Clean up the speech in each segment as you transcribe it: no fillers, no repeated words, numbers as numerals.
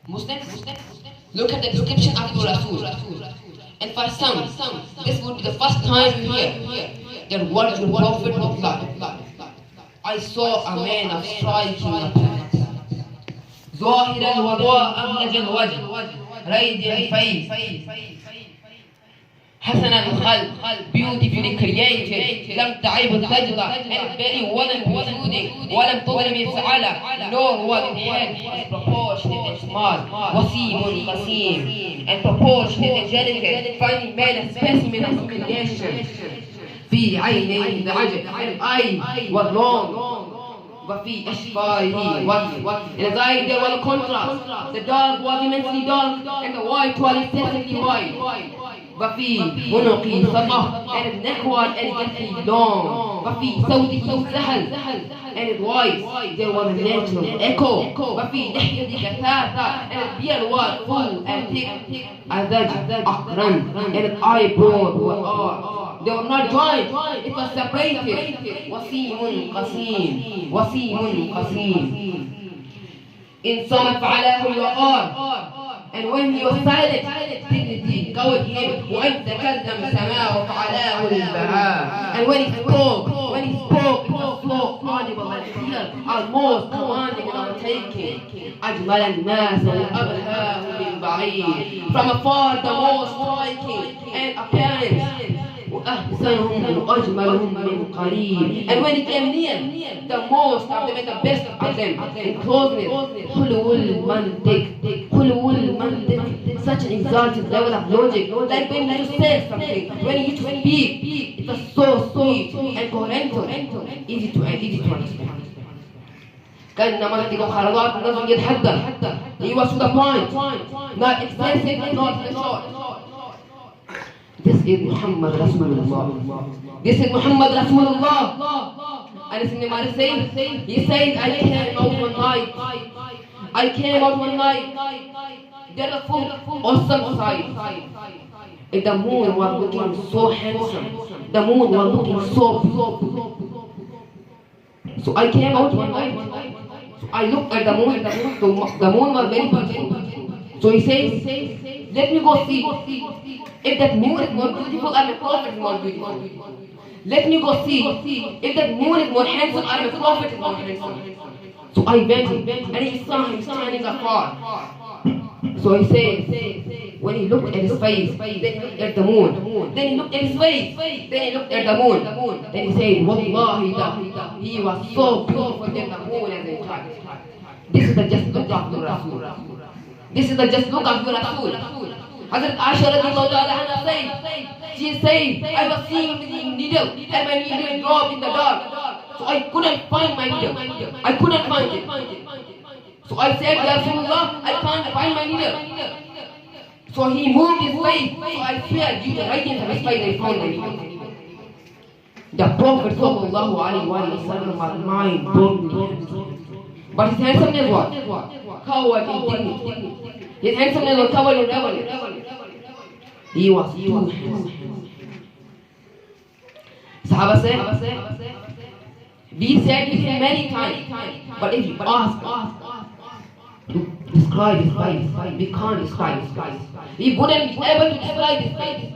Muslims, look at the description of your Rasul. And for some, this would be the first time you hear that what your Prophet looked like. I saw a man of striking appearance. ظاهر الوضاء أبلج الوجه ريد الفيس حسن الخلق beautifully created لم تعيب السجدة and belly wasn't protruding ولم تظلم السعالة nor was his head was proportionate and small وسيم قسيم and proportionate and delicate finally made a specimen of creation في عينيه بعجب and eye was long وفي أشفاره وجه. In his eye there was a contrast. The dark was immensely dark and the white was excessively white. وفي عنقه سطح and his neck was elegantly long. وفي صوته سهل and his voice there was a natural echo. وفي لحيته كثافة and his beard was full and thick. أزج أقرن and his eyebrows were arched. They were not joined, it was separated. وسيم قسيم وسيم قسيم. In some فعله الوقار. And when he was silent, dignity covered him. وإن تكلم سماه فعلاه البهاء. And when he spoke, it was slow, audible and clear, almost commanding and undertaking. أجمل الناس وأبهاه من بعيد. From afar, the most striking and appearance. وأحسنهم وأجملهم من قريب. And when he came near, the most of them and the best of them in closeness. حلو المنطق, such an exalted level of logic. Like when you say something, when you speak, it was so sweet and coherent, easy to understand. كان منطق خرابات النظر يتحدى. He was to the point, not excessive, not short. This is Muhammad Rasulullah. This is Muhammad Rasulullah. And it's in the Mari saying, he said, I came out one night. There was full awesome sight. And the moon was looking so handsome. The moon was looking so beautiful. So I came out one night. So I looked at the moon. The moon was very beautiful. So he says, let me go see if that moon is more beautiful or the Prophet is more beautiful. Let me go see if that moon is more handsome or the Prophet is more handsome. So I went and he saw him standing afar. So he says, when he looked at his face, then he looked at the moon. Then he looked at his face, then he looked at the moon. Then he said, Wallahi, he was so beautiful that the moon as a child. This is the just look of the Rasul. This is the just look of the Rasul. Hazrat Aisha radiallahu anha said, she said, I was seeing the needle and my needle dropped in the dark. So I couldn't find my needle. I couldn't find it. So I said, Ya Rasulullah, I can't find my needle. So he moved his face. So I feared due to the radiance of his face, I found my needle. The Prophet sallallahu alaihi wasallam was mind-blowing. But his handsomeness was covered in dignity. His handsomeness was covered in reverence. He was too handsome. Sahaba said, we said this many times, but if you ask to describe his face, we can't describe his face. We wouldn't be able to describe his face.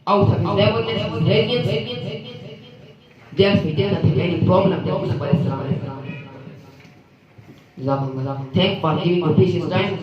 Out of his levelness, his radiance, therefore he didn't have any problem with Islam. Thank for giving me precious time.